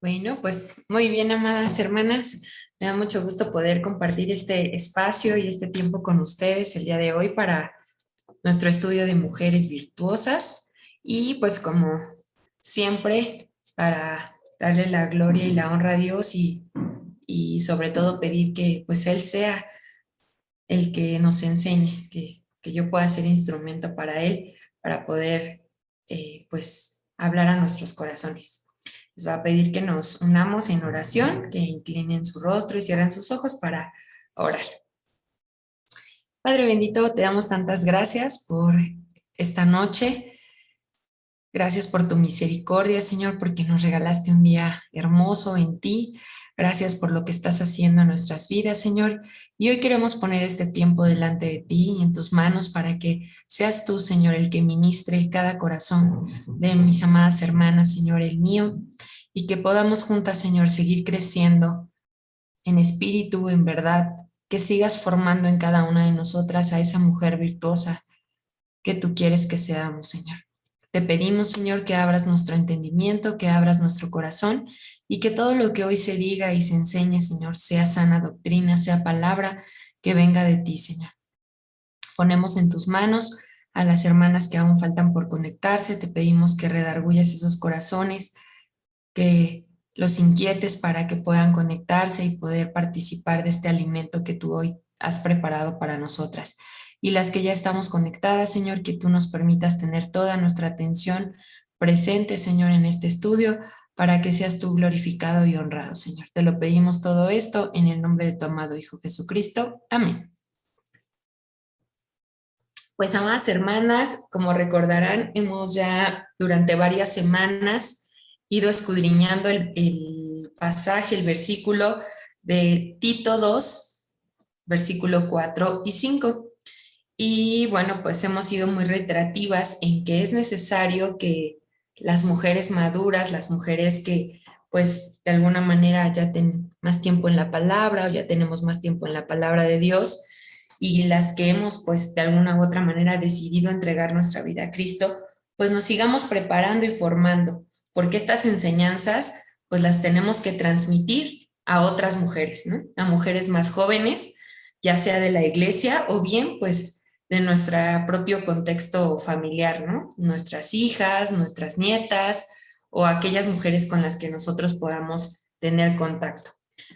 Bueno, pues muy bien, amadas hermanas. Me da mucho gusto poder compartir este espacio y este tiempo con ustedes el día de hoy para nuestro estudio de mujeres virtuosas y pues como siempre para darle la gloria y la honra a Dios y sobre todo pedir que pues Él sea el que nos enseñe, que yo pueda ser instrumento para Él, para poder pues hablar a nuestros corazones. Les va a pedir que nos unamos en oración, que inclinen su rostro y cierren sus ojos para orar. Padre bendito, te damos tantas gracias por esta noche. Gracias por tu misericordia, Señor, porque nos regalaste un día hermoso en ti. Gracias por lo que estás haciendo en nuestras vidas, Señor. Y hoy queremos poner este tiempo delante de ti y en tus manos para que seas tú, Señor, el que ministre cada corazón de mis amadas hermanas, Señor, el mío, y que podamos juntas, Señor, seguir creciendo en espíritu, en verdad, que sigas formando en cada una de nosotras a esa mujer virtuosa que tú quieres que seamos, Señor. Te pedimos, Señor, que abras nuestro entendimiento, que abras nuestro corazón y que todo lo que hoy se diga y se enseñe, Señor, sea sana doctrina, sea palabra que venga de ti, Señor. Ponemos en tus manos a las hermanas que aún faltan por conectarse. Te pedimos que redargullas esos corazones, que los inquietes para que puedan conectarse y poder participar de este alimento que tú hoy has preparado para nosotras. Y las que ya estamos conectadas, Señor, que tú nos permitas tener toda nuestra atención presente, Señor, en este estudio, para que seas tú glorificado y honrado, Señor. Te lo pedimos todo esto en el nombre de tu amado Hijo Jesucristo. Amén. Pues, amadas hermanas, como recordarán, hemos ya durante varias semanas ido escudriñando el pasaje, el versículo de Tito 2, versículo 4 y 5. Y bueno, pues hemos sido muy reiterativas en que es necesario que las mujeres maduras, las mujeres que pues de alguna manera ya tienen más tiempo en la palabra o ya tenemos más tiempo en la palabra de Dios y las que hemos pues de alguna u otra manera decidido entregar nuestra vida a Cristo, pues nos sigamos preparando y formando, porque estas enseñanzas pues las tenemos que transmitir a otras mujeres, ¿no? A mujeres más jóvenes, ya sea de la iglesia o bien pues de nuestro propio contexto familiar, ¿no? Nuestras hijas, nuestras nietas o aquellas mujeres con las que nosotros podamos tener contacto.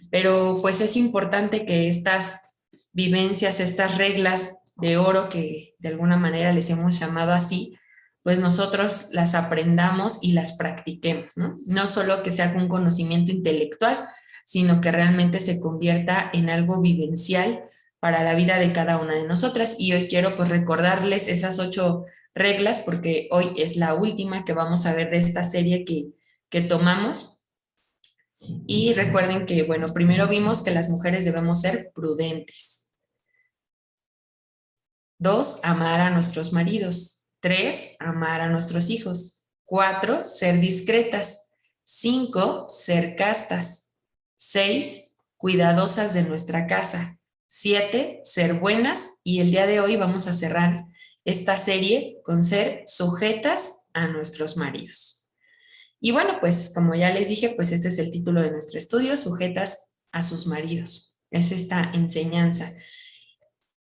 Pero pues es importante que estas vivencias, estas reglas de oro que de alguna manera les hemos llamado así, pues nosotros las aprendamos y las practiquemos, ¿no? No solo que sea un conocimiento intelectual, sino que realmente se convierta en algo vivencial para la vida de cada una de nosotras. Y hoy quiero pues recordarles esas 8 reglas porque hoy es la última que vamos a ver de esta serie que tomamos. Y recuerden que, bueno, primero vimos que las mujeres debemos ser prudentes. 2, amar a nuestros maridos. 3, amar a nuestros hijos. 4, ser discretas. 5, ser castas. 6, cuidadosas de nuestra casa. 7, ser buenas. Y el día de hoy vamos a cerrar esta serie con ser sujetas a nuestros maridos. Y bueno, pues como ya les dije, pues este es el título de nuestro estudio, sujetas a sus maridos. Es esta enseñanza.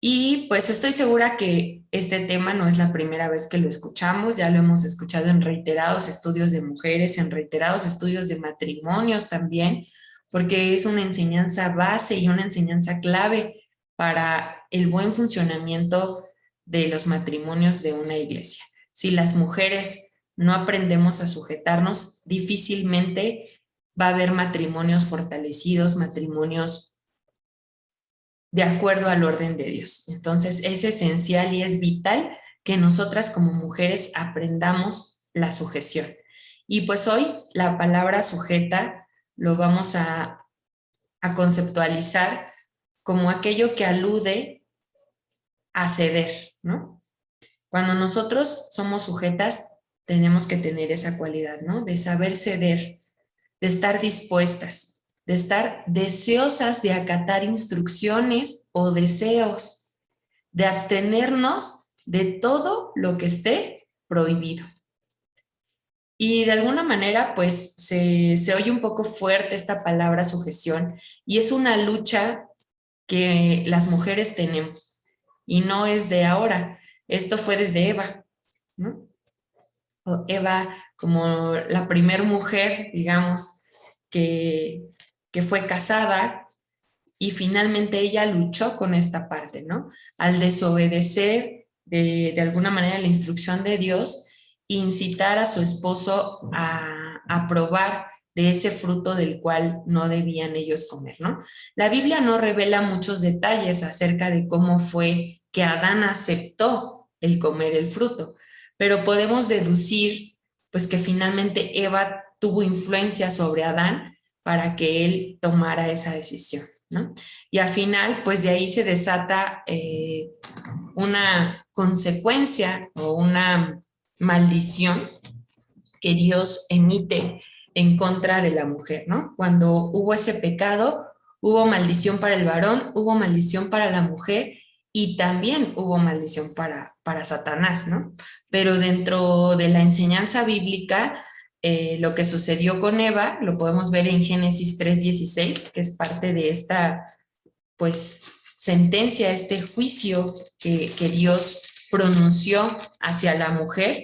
Y pues estoy segura que este tema no es la primera vez que lo escuchamos, ya lo hemos escuchado en reiterados estudios de mujeres, en reiterados estudios de matrimonios también, porque es una enseñanza base y una enseñanza clave para el buen funcionamiento de los matrimonios de una iglesia. Si las mujeres no aprendemos a sujetarnos, difícilmente va a haber matrimonios fortalecidos, matrimonios de acuerdo al orden de Dios. Entonces es esencial y es vital que nosotras como mujeres aprendamos la sujeción. Y pues hoy la palabra sujeta lo vamos a conceptualizar como aquello que alude a ceder, ¿no? Cuando nosotros somos sujetas, tenemos que tener esa cualidad, ¿no? De saber ceder, de estar dispuestas, de estar deseosas de acatar instrucciones o deseos, de abstenernos de todo lo que esté prohibido. Y de alguna manera, pues se oye un poco fuerte esta palabra sujeción y es una lucha que las mujeres tenemos y no es de ahora. Esto fue desde Eva, ¿no? Eva como la primer mujer, digamos, que, que fue casada y finalmente ella luchó con esta parte, ¿no? Al desobedecer de alguna manera la instrucción de Dios, incitar a su esposo a probar de ese fruto del cual no debían ellos comer, ¿no? La Biblia no revela muchos detalles acerca de cómo fue que Adán aceptó el comer el fruto, pero podemos deducir, pues, que finalmente Eva tuvo influencia sobre Adán para que él tomara esa decisión, ¿no? Y al final, pues de ahí se desata una consecuencia o una maldición que Dios emite en contra de la mujer, ¿no? Cuando hubo ese pecado, hubo maldición para el varón, hubo maldición para la mujer y también hubo maldición para Satanás, ¿no? Pero dentro de la enseñanza bíblica, lo que sucedió con Eva, lo podemos ver en Génesis 3:16, que es parte de esta, pues, sentencia, este juicio que Dios pronunció hacia la mujer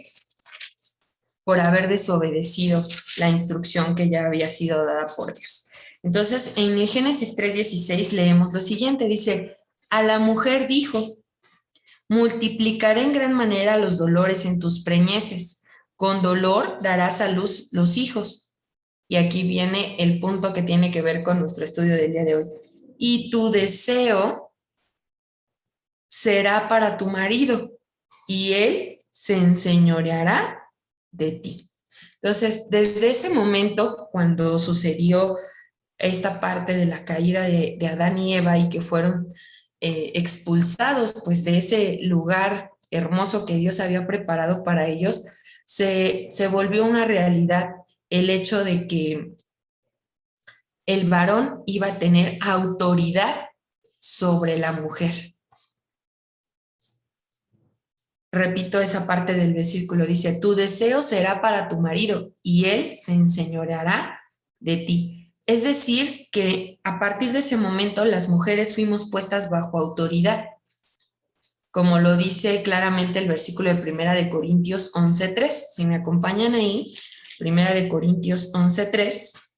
por haber desobedecido la instrucción que ya había sido dada por Dios. Entonces, en el Génesis 3:16 leemos lo siguiente, dice, a la mujer dijo, multiplicaré en gran manera los dolores en tus preñeces, con dolor darás a luz los hijos. Y aquí viene el punto que tiene que ver con nuestro estudio del día de hoy. Y tu deseo será para tu marido, y él se enseñoreará de ti. Entonces, desde ese momento, cuando sucedió esta parte de la caída de Adán y Eva y que fueron expulsados pues de ese lugar hermoso que Dios había preparado para ellos, se volvió una realidad el hecho de que el varón iba a tener autoridad sobre la mujer. Repito esa parte del versículo, dice, tu deseo será para tu marido y él se enseñoreará de ti. Es decir, que a partir de ese momento las mujeres fuimos puestas bajo autoridad, como lo dice claramente el versículo de Primera de Corintios 11:3. Si me acompañan ahí, Primera de Corintios 11:3.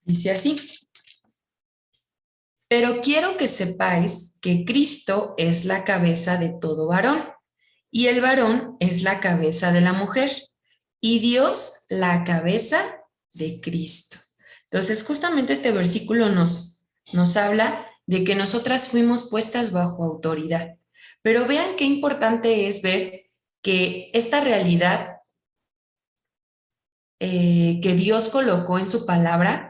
Dice así. Pero quiero que sepáis que Cristo es la cabeza de todo varón, y el varón es la cabeza de la mujer, y Dios la cabeza de Cristo. Entonces, justamente este versículo nos habla de que nosotras fuimos puestas bajo autoridad. Pero vean qué importante es ver que esta realidad que Dios colocó en su palabra,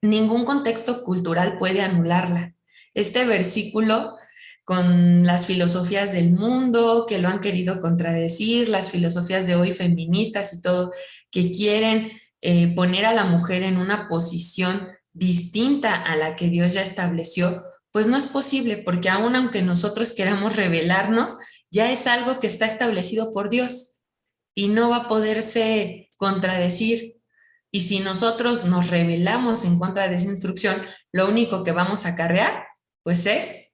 ningún contexto cultural puede anularla. Este versículo, con las filosofías del mundo que lo han querido contradecir, las filosofías de hoy feministas y todo, que quieren poner a la mujer en una posición distinta a la que Dios ya estableció, pues no es posible, porque aun aunque nosotros queramos rebelarnos, ya es algo que está establecido por Dios y no va a poderse contradecir. Y si nosotros nos rebelamos en contra de esa instrucción, lo único que vamos a acarrear, pues es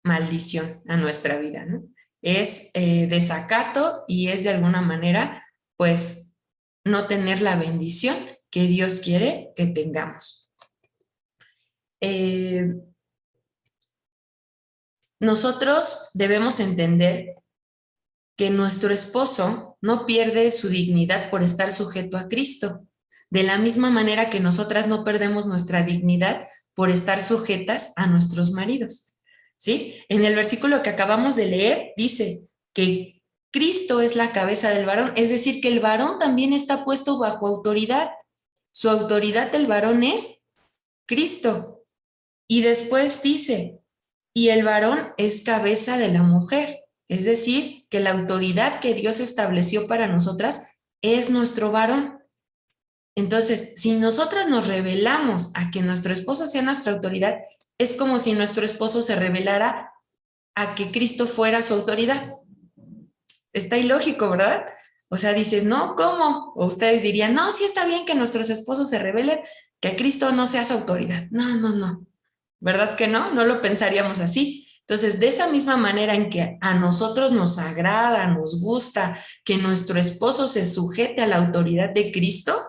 maldición a nuestra vida, ¿no? Es desacato y es de alguna manera, pues, no tener la bendición que Dios quiere que tengamos. Nosotros debemos entender que nuestro esposo no pierde su dignidad por estar sujeto a Cristo, de la misma manera que nosotras no perdemos nuestra dignidad por estar sujetas a nuestros maridos, ¿sí? En el versículo que acabamos de leer dice que Cristo es la cabeza del varón, es decir, que el varón también está puesto bajo autoridad. Su autoridad del varón es Cristo. Y después dice, y el varón es cabeza de la mujer. Es decir, que la autoridad que Dios estableció para nosotras es nuestro varón. Entonces, si nosotras nos rebelamos a que nuestro esposo sea nuestra autoridad, es como si nuestro esposo se rebelara a que Cristo fuera su autoridad. Está ilógico, ¿verdad? O sea, dices, no, ¿cómo? O ustedes dirían, no, sí está bien que nuestros esposos se rebelen, que Cristo no sea su autoridad. No, no, no. ¿Verdad que no? No lo pensaríamos así. Entonces, de esa misma manera en que a nosotros nos agrada, nos gusta que nuestro esposo se sujete a la autoridad de Cristo,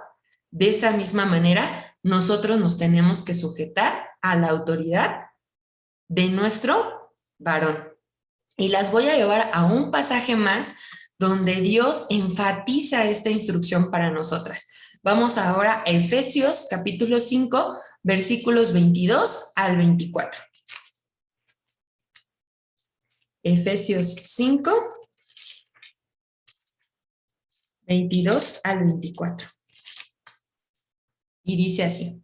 de esa misma manera nosotros nos tenemos que sujetar a la autoridad de nuestro varón. Y las voy a llevar a un pasaje más donde Dios enfatiza esta instrucción para nosotras. Vamos ahora a Efesios capítulo 5, versículos 22 al 24. Efesios 5, 22 al 24. Y dice así: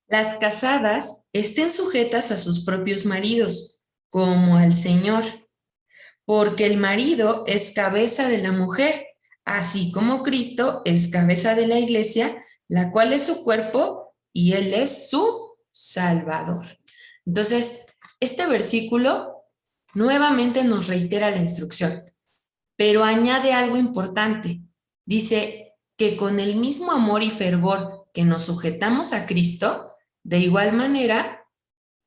las casadas estén sujetas a sus propios maridos, como al Señor, porque el marido es cabeza de la mujer, así como Cristo es cabeza de la iglesia, la cual es su cuerpo y Él es su Salvador. Entonces, este versículo nuevamente nos reitera la instrucción, pero añade algo importante. Dice que con el mismo amor y fervor que nos sujetamos a Cristo, de igual manera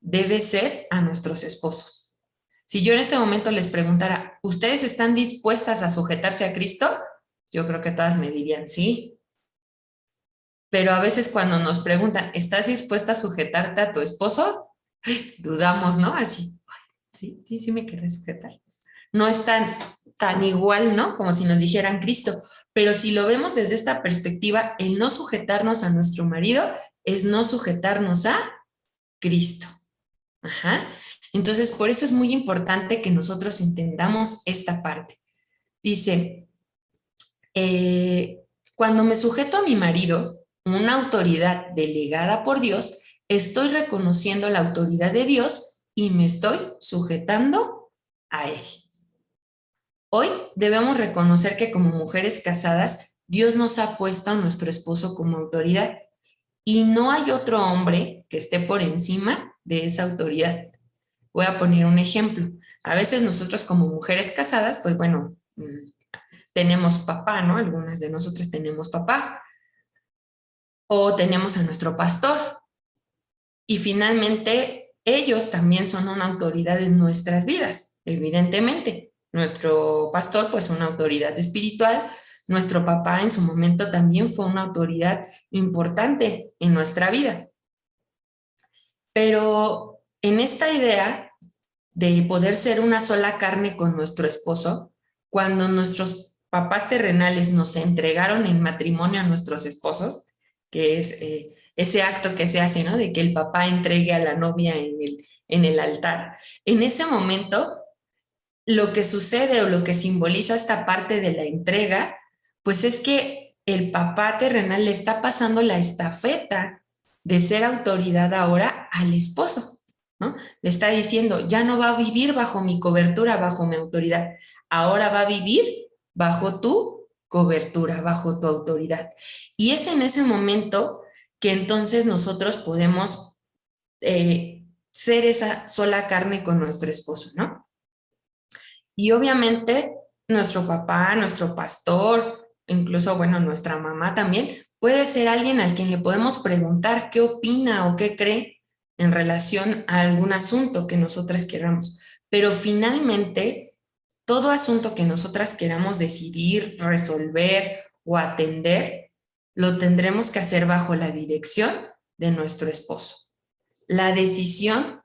debe ser a nuestros esposos. Si yo en este momento les preguntara, ¿ustedes están dispuestas a sujetarse a Cristo? Yo creo que todas me dirían sí. Pero a veces cuando nos preguntan, ¿estás dispuesta a sujetarte a tu esposo? Dudamos, ¿no? Así, sí, sí, sí me querré sujetar. No es tan igual, ¿no? Como si nos dijeran Cristo. Pero si lo vemos desde esta perspectiva, el no sujetarnos a nuestro marido es no sujetarnos a Cristo. Ajá. Entonces, por eso es muy importante que nosotros entendamos esta parte. Dice, cuando me sujeto a mi marido, una autoridad delegada por Dios, estoy reconociendo la autoridad de Dios y me estoy sujetando a Él. Hoy debemos reconocer que como mujeres casadas, Dios nos ha puesto a nuestro esposo como autoridad y no hay otro hombre que esté por encima de esa autoridad. Voy a poner un ejemplo. A veces nosotros como mujeres casadas, pues bueno, tenemos papá, ¿no? Algunas de nosotras tenemos papá. O tenemos a nuestro pastor. Y finalmente, ellos también son una autoridad en nuestras vidas, evidentemente. Nuestro pastor, pues una autoridad espiritual. Nuestro papá en su momento también fue una autoridad importante en nuestra vida. Pero en esta idea de poder ser una sola carne con nuestro esposo, cuando nuestros papás terrenales nos entregaron en matrimonio a nuestros esposos, que es ese acto que se hace, ¿no? De que el papá entregue a la novia en el altar. En ese momento, lo que sucede o lo que simboliza esta parte de la entrega, pues es que el papá terrenal le está pasando la estafeta de ser autoridad ahora al esposo, ¿no? Le está diciendo, ya no va a vivir bajo mi cobertura, bajo mi autoridad, ahora va a vivir bajo tu cobertura, bajo tu autoridad. Y es en ese momento que entonces nosotros podemos ser esa sola carne con nuestro esposo, ¿no? Y obviamente nuestro papá, nuestro pastor, incluso, bueno, nuestra mamá también, puede ser alguien al quien le podemos preguntar qué opina o qué cree en relación a algún asunto que nosotras queramos. Pero finalmente, todo asunto que nosotras queramos decidir, resolver o atender, lo tendremos que hacer bajo la dirección de nuestro esposo. La decisión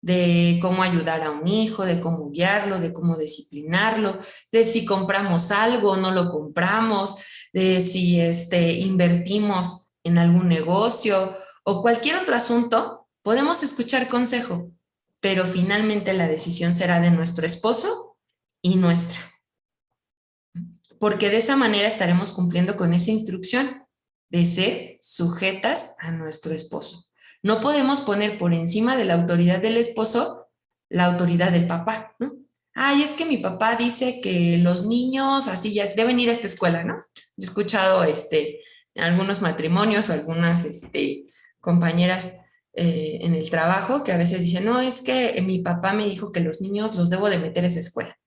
de cómo ayudar a un hijo, de cómo guiarlo, de cómo disciplinarlo, de si compramos algo o no lo compramos, de si invertimos en algún negocio o cualquier otro asunto, podemos escuchar consejo, pero finalmente la decisión será de nuestro esposo y nuestra. Porque de esa manera estaremos cumpliendo con esa instrucción de ser sujetas a nuestro esposo. No podemos poner por encima de la autoridad del esposo la autoridad del papá, ¿no? ay, es que mi papá dice que los niños así ya deben ir a esta escuela, ¿no? Yo he escuchado algunos matrimonios o algunas compañeras en el trabajo que a veces dicen, no, es que mi papá me dijo que los niños los debo de meter a esa escuela.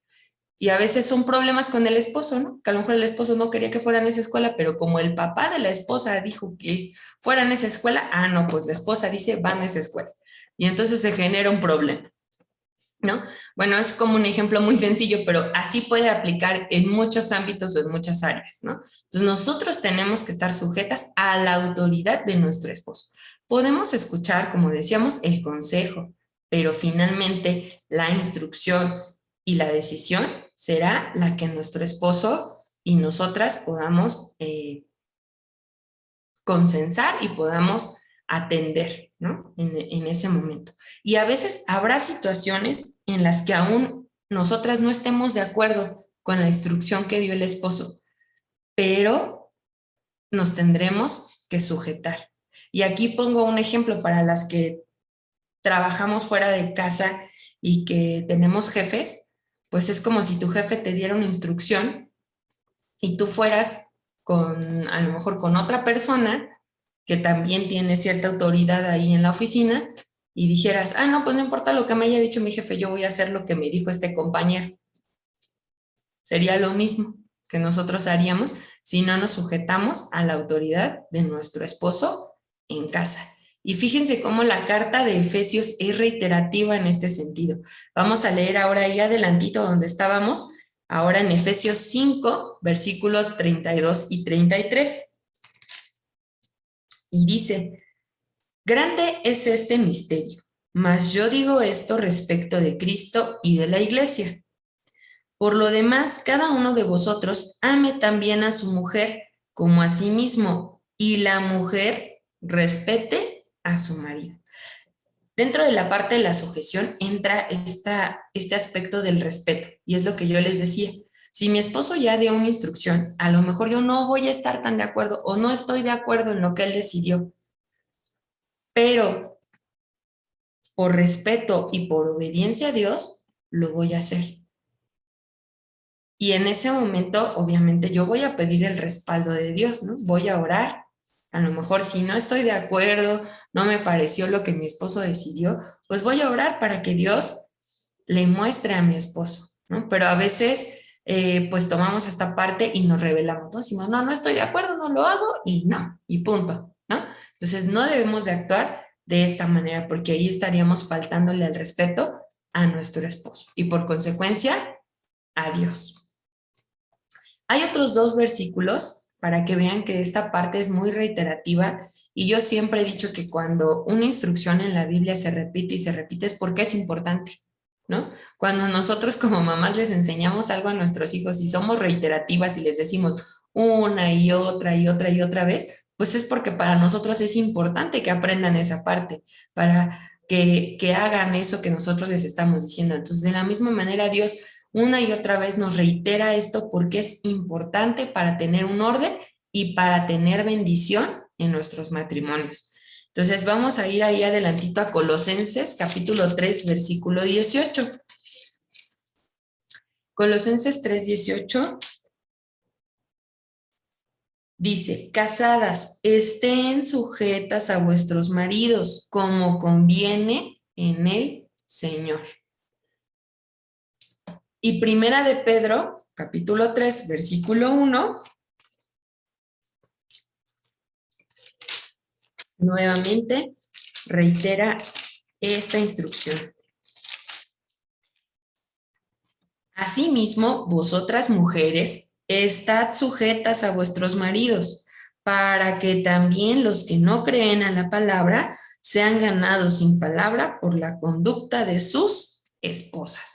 Y a veces son problemas con el esposo, ¿no? Que a lo mejor el esposo no quería que fueran a esa escuela, pero como el papá de la esposa dijo que fueran a esa escuela, ah, no, pues la esposa dice, van a esa escuela. Y entonces se genera un problema, ¿no? Bueno, es como un ejemplo muy sencillo, pero así puede aplicar en muchos ámbitos o en muchas áreas, ¿no? Entonces nosotros tenemos que estar sujetas a la autoridad de nuestro esposo. Podemos escuchar, como decíamos, el consejo, pero finalmente la instrucción y la decisión será la que nuestro esposo y nosotras podamos consensar y podamos atender, ¿no? En ese momento. Y a veces habrá situaciones en las que aún nosotras no estemos de acuerdo con la instrucción que dio el esposo, pero nos tendremos que sujetar. Y aquí pongo un ejemplo para las que trabajamos fuera de casa y que tenemos jefes, pues es como si tu jefe te diera una instrucción y tú fueras con, a lo mejor con otra persona que también tiene cierta autoridad ahí en la oficina y dijeras, ah, no, pues no importa lo que me haya dicho mi jefe, yo voy a hacer lo que me dijo este compañero. Sería lo mismo que nosotros haríamos si no nos sujetamos a la autoridad de nuestro esposo en casa. Y fíjense cómo la carta de Efesios es reiterativa en este sentido. Vamos a leer ahora ahí adelantito donde estábamos, ahora en Efesios 5, versículos 32 y 33. Y dice, grande es este misterio, mas yo digo esto respecto de Cristo y de la iglesia. Por lo demás, cada uno de vosotros ame también a su mujer como a sí mismo, y la mujer respete a su marido. Dentro de la parte de la sujeción entra este aspecto del respeto, y es lo que yo les decía. Si mi esposo ya dio una instrucción, a lo mejor yo no voy a estar tan de acuerdo o no estoy de acuerdo en lo que él decidió, pero por respeto y por obediencia a Dios, lo voy a hacer. Y en ese momento, obviamente, yo voy a pedir el respaldo de Dios, ¿no? Voy a orar. A lo mejor si no estoy de acuerdo, no me pareció lo que mi esposo decidió, pues voy a orar para que Dios le muestre a mi esposo, ¿no? Pero a veces, pues tomamos esta parte y nos rebelamos, ¿no? Decimos, no, no estoy de acuerdo, no lo hago y no, y punto, ¿no? Entonces, no debemos de actuar de esta manera porque ahí estaríamos faltándole al respeto a nuestro esposo y por consecuencia, a Dios. Hay otros dos versículos para que vean que esta parte es muy reiterativa y yo siempre he dicho que cuando una instrucción en la Biblia se repite y se repite es porque es importante, ¿no? Cuando nosotros como mamás les enseñamos algo a nuestros hijos y somos reiterativas y les decimos una y otra y otra y otra vez, pues es porque para nosotros es importante que aprendan esa parte, para que hagan eso que nosotros les estamos diciendo. Entonces, de la misma manera, Dios una y otra vez nos reitera esto porque es importante para tener un orden y para tener bendición en nuestros matrimonios. Entonces vamos a ir ahí adelantito a Colosenses capítulo 3 versículo 18. Colosenses 3:18 dice, casadas, estén sujetas a vuestros maridos como conviene en el Señor. Y primera de Pedro, capítulo 3, versículo 1, nuevamente reitera esta instrucción. Asimismo, vosotras mujeres, estad sujetas a vuestros maridos, para que también los que no creen a la palabra sean ganados sin palabra por la conducta de sus esposas.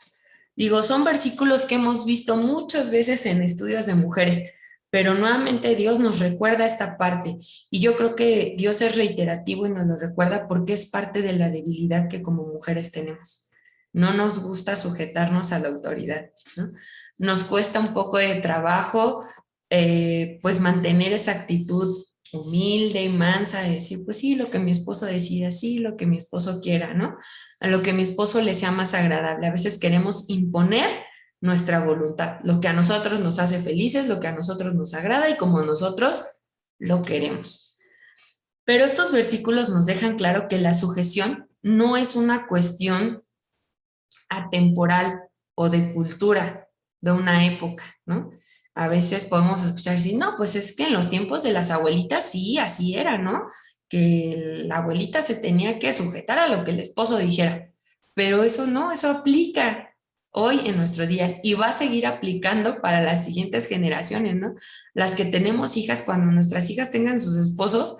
Digo, son versículos que hemos visto muchas veces en estudios de mujeres, pero nuevamente Dios nos recuerda esta parte y yo creo que Dios es reiterativo y nos lo recuerda porque es parte de la debilidad que como mujeres tenemos. No nos gusta sujetarnos a la autoridad, ¿no? Nos cuesta un poco de trabajo pues mantener esa actitud humilde y mansa, de decir, pues sí, lo que mi esposo decida, sí, lo que mi esposo quiera, ¿no? A lo que mi esposo le sea más agradable. A veces queremos imponer nuestra voluntad, lo que a nosotros nos hace felices, lo que a nosotros nos agrada y como nosotros lo queremos. Pero estos versículos nos dejan claro que la sujeción no es una cuestión atemporal o de cultura de una época, ¿no? A veces podemos escuchar decir, no, pues es que en los tiempos de las abuelitas sí, así era, ¿no? Que la abuelita se tenía que sujetar a lo que el esposo dijera, pero eso no, eso aplica hoy en nuestros días y va a seguir aplicando para las siguientes generaciones, ¿no? Las que tenemos hijas, cuando nuestras hijas tengan sus esposos,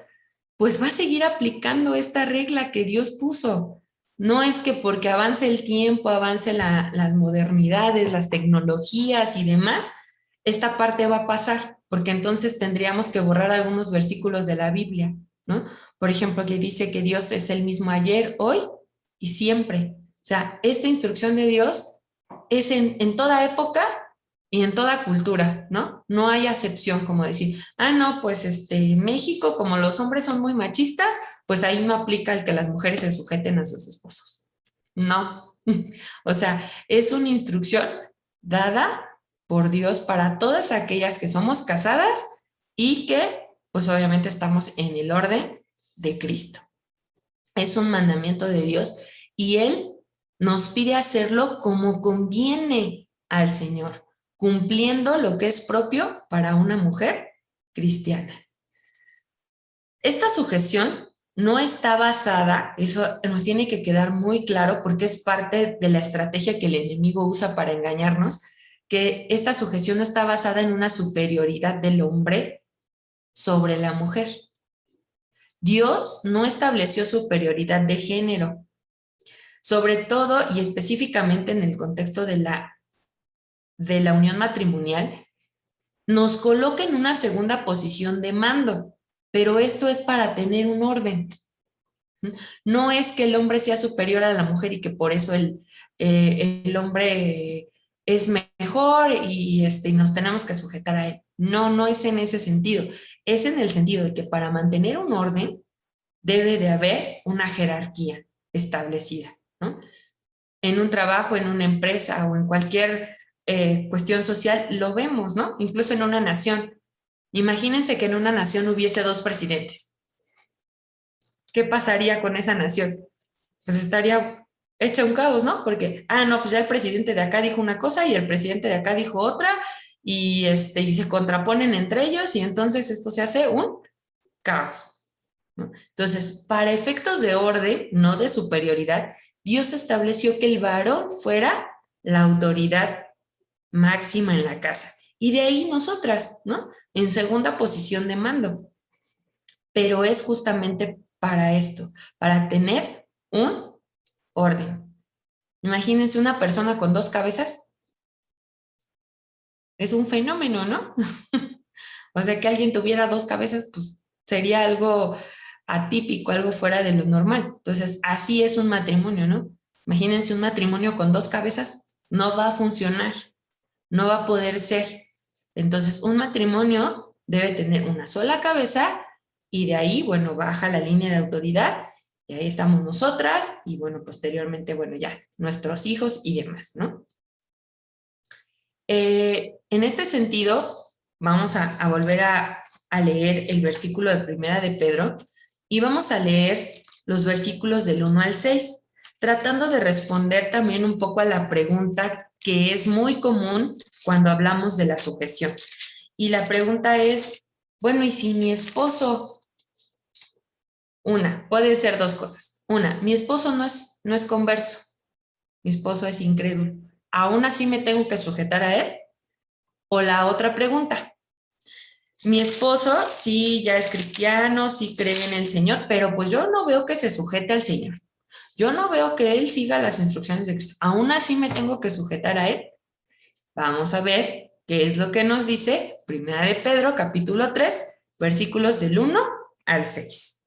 pues va a seguir aplicando esta regla que Dios puso. No es que porque avance el tiempo, avance las modernidades, las tecnologías y demás, esta parte va a pasar, porque entonces tendríamos que borrar algunos versículos de la Biblia, ¿no? Por ejemplo, que dice que Dios es el mismo ayer, hoy y siempre. O sea, esta instrucción de Dios es en toda época y en toda cultura, ¿no? No hay acepción como decir, ah, no, pues México, como los hombres son muy machistas, pues ahí no aplica el que las mujeres se sujeten a sus esposos. No. O sea, es una instrucción dada por Dios para todas aquellas que somos casadas y que, pues obviamente estamos en el orden de Cristo. Es un mandamiento de Dios y Él nos pide hacerlo como conviene al Señor, cumpliendo lo que es propio para una mujer cristiana. Esta sujeción no está basada, eso nos tiene que quedar muy claro porque es parte de la estrategia que el enemigo usa para engañarnos, que esta sujeción no está basada en una superioridad del hombre sobre la mujer. Dios no estableció superioridad de género, sobre todo y específicamente en el contexto de la unión matrimonial, nos coloca en una segunda posición de mando, pero esto es para tener un orden. No es que el hombre sea superior a la mujer y que por eso el hombre es mejor y nos tenemos que sujetar a él. No, no es en ese sentido. Es en el sentido de que para mantener un orden debe de haber una jerarquía establecida, ¿no? En un trabajo, en una empresa o en cualquier cuestión social, lo vemos, ¿no? Incluso en una nación. Imagínense que en una nación hubiese dos presidentes. ¿Qué pasaría con esa nación? Pues estaría hecha un caos, ¿no? Porque, no, pues ya el presidente de acá dijo una cosa y el presidente de acá dijo otra y se contraponen entre ellos y entonces esto se hace un caos, ¿no? Entonces, para efectos de orden, no de superioridad, Dios estableció que el varón fuera la autoridad máxima en la casa. Y de ahí nosotras, ¿no? En segunda posición de mando. Pero es justamente para esto, para tener un orden. Imagínense una persona con dos cabezas. Es un fenómeno, ¿no? O sea, que alguien tuviera dos cabezas, pues sería algo atípico, algo fuera de lo normal. Entonces, así es un matrimonio, ¿no? Imagínense un matrimonio con dos cabezas, no va a funcionar, no va a poder ser. Entonces, un matrimonio debe tener una sola cabeza y de ahí, bueno, baja la línea de autoridad y ahí estamos nosotras y, bueno, posteriormente, bueno, ya nuestros hijos y demás, ¿no? En este sentido, vamos a volver a leer el versículo de Primera de Pedro y vamos a leer los versículos del 1 al 6, tratando de responder también un poco a la pregunta que es muy común cuando hablamos de la sujeción. Y la pregunta es, bueno, ¿y si mi esposo? Pueden ser dos cosas. Mi esposo no es converso, mi esposo es incrédulo. ¿Aún así me tengo que sujetar a él? O la otra pregunta, mi esposo sí ya es cristiano, sí cree en el Señor, pero pues yo no veo que se sujete al Señor. Yo no veo que él siga las instrucciones de Cristo. ¿Aún así me tengo que sujetar a él? Vamos a ver qué es lo que nos dice Primera de Pedro, capítulo 3, versículos del 1 al 6.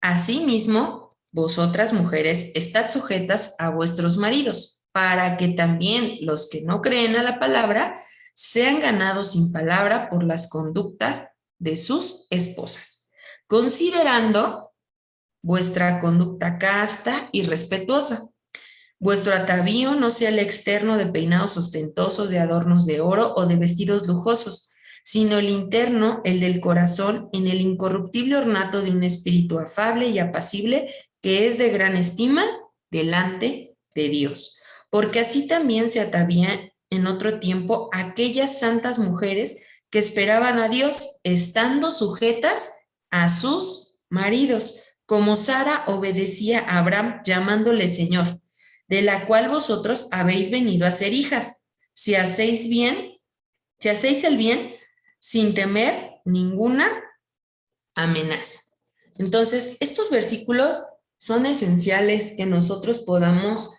Asimismo, vosotras mujeres, estad sujetas a vuestros maridos, para que también los que no creen a la palabra sean ganados sin palabra por las conductas de sus esposas, considerando vuestra conducta casta y respetuosa. Vuestro atavío no sea el externo de peinados ostentosos, de adornos de oro o de vestidos lujosos, sino el interno, el del corazón, en el incorruptible ornato de un espíritu afable y apacible, que es de gran estima delante de Dios. Porque así también se atavían en otro tiempo aquellas santas mujeres que esperaban a Dios, estando sujetas a sus maridos, como Sara obedecía a Abraham, llamándole Señor, de la cual vosotros habéis venido a ser hijas, si hacéis el bien, sin temer ninguna amenaza. Entonces, estos versículos son esenciales que nosotros podamos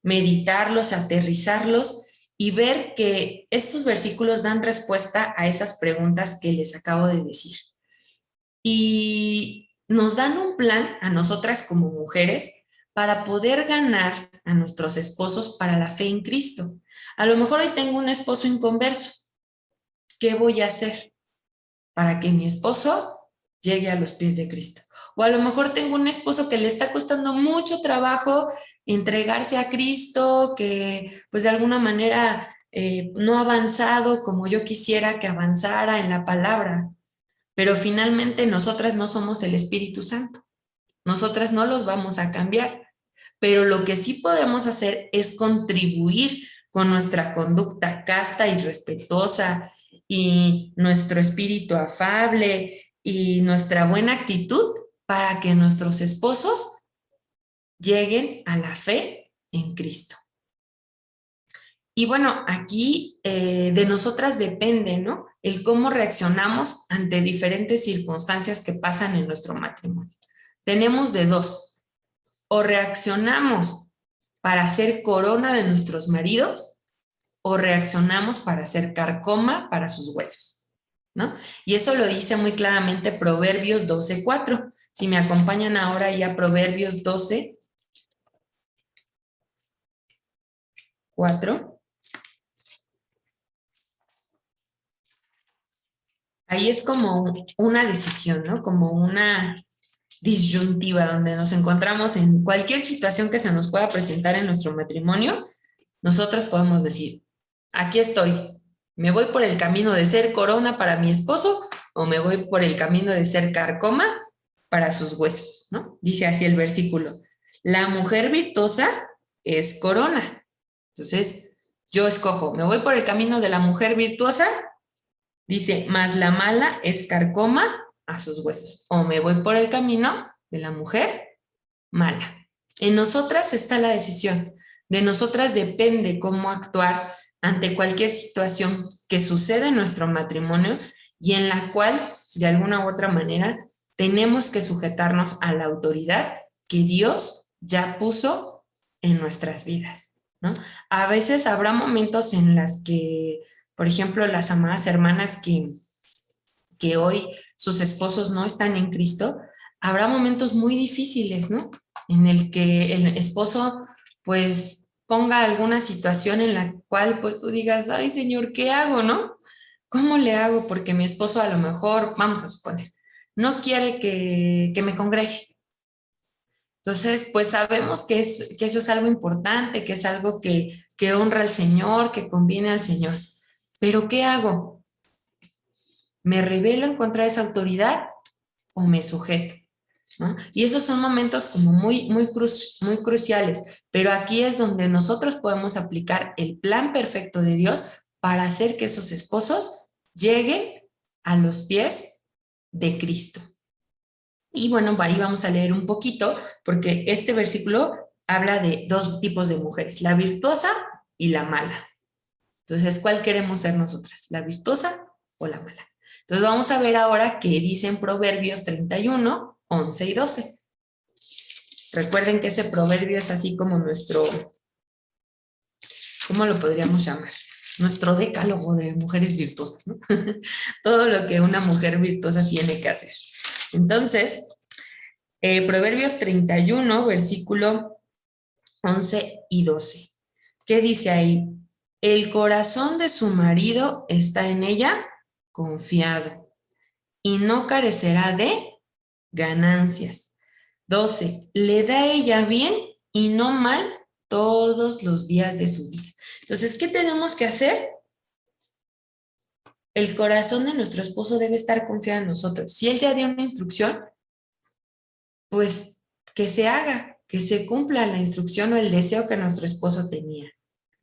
meditarlos, aterrizarlos y ver que estos versículos dan respuesta a esas preguntas que les acabo de decir. Y nos dan un plan a nosotras como mujeres para poder ganar a nuestros esposos para la fe en Cristo. A lo mejor hoy tengo un esposo inconverso. ¿Qué voy a hacer para que mi esposo llegue a los pies de Cristo? O a lo mejor tengo un esposo que le está costando mucho trabajo entregarse a Cristo, que pues de alguna manera no ha avanzado como yo quisiera que avanzara en la palabra. Pero finalmente nosotras no somos el Espíritu Santo. Nosotras no los vamos a cambiar. Pero lo que sí podemos hacer es contribuir con nuestra conducta casta y respetuosa y nuestro espíritu afable y nuestra buena actitud para que nuestros esposos lleguen a la fe en Cristo. Y bueno, aquí de nosotras depende, ¿no? El cómo reaccionamos ante diferentes circunstancias que pasan en nuestro matrimonio. Tenemos de dos: o reaccionamos para ser corona de nuestros maridos, o reaccionamos para ser carcoma para sus huesos, ¿no? Y eso lo dice muy claramente Proverbios 12:4. Si me acompañan ahora ya Proverbios 12:4. Ahí es como una decisión, ¿no? Como una disyuntiva donde nos encontramos en cualquier situación que se nos pueda presentar en nuestro matrimonio. Nosotros podemos decir, aquí estoy, ¿me voy por el camino de ser corona para mi esposo o me voy por el camino de ser carcoma para sus huesos, ¿no? Dice así el versículo: la mujer virtuosa es corona. Entonces, yo escojo, ¿me voy por el camino de la mujer virtuosa? Dice, más la mala es carcoma a sus huesos. O me voy por el camino de la mujer mala. En nosotras está la decisión. De nosotras depende cómo actuar ante cualquier situación que suceda en nuestro matrimonio y en la cual, de alguna u otra manera, tenemos que sujetarnos a la autoridad que Dios ya puso en nuestras vidas, ¿no? A veces habrá momentos en las que, por ejemplo, las amadas hermanas que hoy sus esposos no están en Cristo, habrá momentos muy difíciles, ¿no? En el que el esposo, pues, ponga alguna situación en la cual, pues, tú digas, ay, Señor, ¿qué hago, no? ¿Cómo le hago? Porque mi esposo a lo mejor, vamos a suponer, no quiere que me congregue. Entonces, pues sabemos que eso es algo importante, que es algo que honra al Señor, que conviene al Señor. Pero ¿qué hago? ¿Me rebelo en contra de esa autoridad o me sujeto? ¿No? Y esos son momentos como muy cruciales, pero aquí es donde nosotros podemos aplicar el plan perfecto de Dios para hacer que esos esposos lleguen a los pies de Cristo. Y bueno, ahí vamos a leer un poquito, porque este versículo habla de dos tipos de mujeres, la virtuosa y la mala. Entonces, ¿cuál queremos ser nosotras? ¿La virtuosa o la mala? Entonces, vamos a ver ahora qué dicen Proverbios 31, 11 y 12. Recuerden que ese proverbio es así como nuestro, ¿cómo lo podríamos llamar? Nuestro decálogo de mujeres virtuosas, ¿no? Todo lo que una mujer virtuosa tiene que hacer. Entonces, Proverbios 31, versículo 11 y 12. ¿Qué dice ahí? El corazón de su marido está en ella confiado y no carecerá de ganancias. 12. Le da a ella bien y no mal todos los días de su vida. Entonces, ¿qué tenemos que hacer? El corazón de nuestro esposo debe estar confiado en nosotros. Si él ya dio una instrucción, pues que se haga, que se cumpla la instrucción o el deseo que nuestro esposo tenía,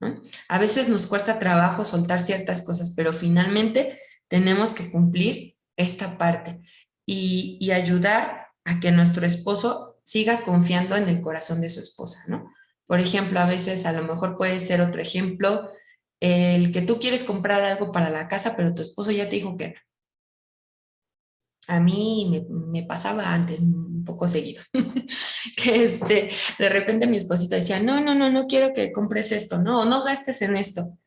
¿no? A veces nos cuesta trabajo soltar ciertas cosas, pero finalmente tenemos que cumplir esta parte y ayudar a que nuestro esposo siga confiando en el corazón de su esposa, ¿no? Por ejemplo, a veces a lo mejor puede ser otro ejemplo, el que tú quieres comprar algo para la casa, pero tu esposo ya te dijo que no. A mí me pasaba antes un poco seguido, que de repente mi esposito decía, no, no, no, no quiero que compres esto, no, no gastes en esto.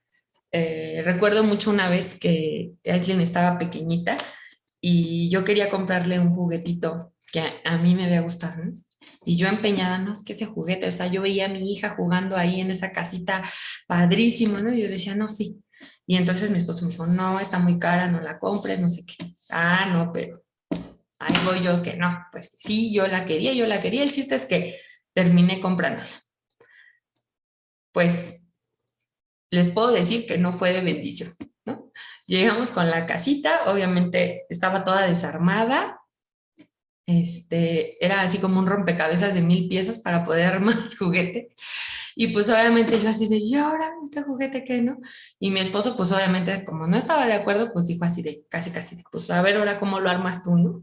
Recuerdo mucho una vez que Aislinn estaba pequeñita y yo quería comprarle un juguetito que a mí me había gustado, ¿no? Y yo empeñada, no, es que ese juguete, o sea, yo veía a mi hija jugando ahí en esa casita padrísimo, ¿no? Y yo decía, no, sí. Y entonces mi esposo me dijo, no, está muy cara, no la compres, no sé qué. Ah, no, pero ahí voy yo que no, pues sí, yo la quería, el chiste es que terminé comprándola. Pues les puedo decir que no fue de bendición, ¿no? Llegamos con la casita, obviamente estaba toda desarmada, era así como un rompecabezas de 1000 piezas para poder armar el juguete. Y pues obviamente yo así de, ¿y ahora este juguete qué, no? Y mi esposo pues obviamente como no estaba de acuerdo, pues dijo así de, casi casi, pues a ver ahora cómo lo armas tú, ¿no?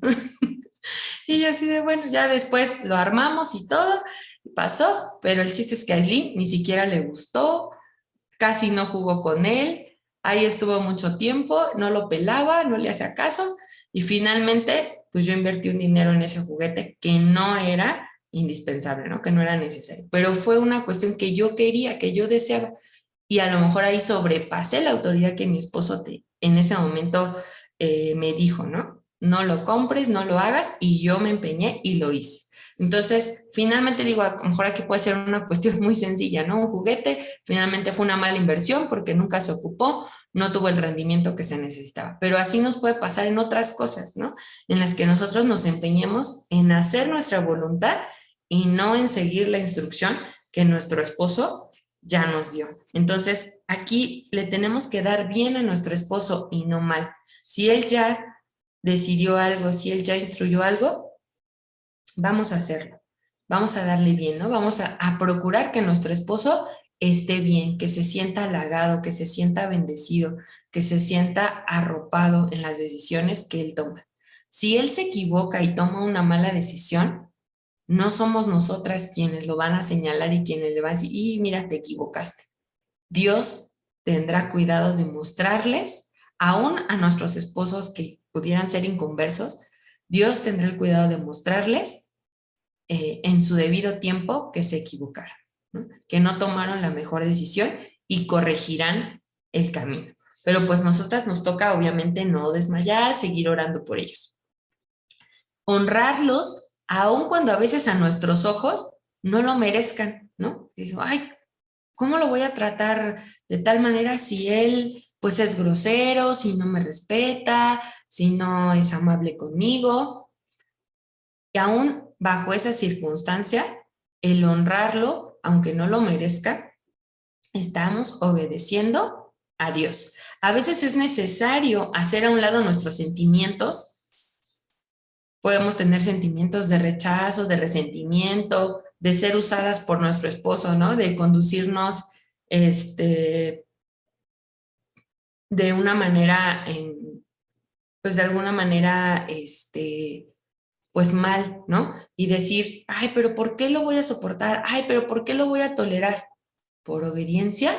Y yo así de, bueno, ya después lo armamos y todo, pasó, pero el chiste es que a Aislinn ni siquiera le gustó, casi no jugó con él, ahí estuvo mucho tiempo, no lo pelaba, no le hacía caso, y finalmente, pues yo invertí un dinero en ese juguete que no era indispensable, ¿no? Que no era necesario, pero fue una cuestión que yo quería, que yo deseaba, y a lo mejor ahí sobrepasé la autoridad que mi esposo en ese momento me dijo, ¿no? No lo compres, no lo hagas, y yo me empeñé y lo hice. Entonces, finalmente digo, a lo mejor aquí puede ser una cuestión muy sencilla, ¿no? Un juguete finalmente fue una mala inversión porque nunca se ocupó, no tuvo el rendimiento que se necesitaba. Pero así nos puede pasar en otras cosas, ¿no? En las que nosotros nos empeñemos en hacer nuestra voluntad y no en seguir la instrucción que nuestro esposo ya nos dio. Entonces, aquí le tenemos que dar bien a nuestro esposo y no mal. Si él ya decidió algo, si él ya instruyó algo, vamos a hacerlo. Vamos a darle bien, ¿no? Vamos a procurar que nuestro esposo esté bien, que se sienta halagado, que se sienta bendecido, que se sienta arropado en las decisiones que él toma. Si él se equivoca y toma una mala decisión, no somos nosotras quienes lo van a señalar y quienes le van a decir, y mira, te equivocaste. Dios tendrá cuidado de mostrarles, aún a nuestros esposos que pudieran ser inconversos, Dios tendrá el cuidado de mostrarles en su debido tiempo que se equivocaron, ¿no? Que no tomaron la mejor decisión y corregirán el camino. Pero pues nosotras nos toca obviamente no desmayar, seguir orando por ellos. Honrarlos, aun cuando a veces a nuestros ojos no lo merezcan, ¿no? Dice, ay, ¿cómo lo voy a tratar de tal manera si él pues es grosero, si no me respeta, si no es amable conmigo? Y aún bajo esa circunstancia, el honrarlo, aunque no lo merezca, estamos obedeciendo a Dios. A veces es necesario hacer a un lado nuestros sentimientos. Podemos tener sentimientos de rechazo, de resentimiento, de ser usadas por nuestro esposo, ¿no? De conducirnos de una manera, pues de alguna manera, pues mal, ¿no? Y decir, ay, pero ¿por qué lo voy a soportar? Ay, pero ¿por qué lo voy a tolerar? Por obediencia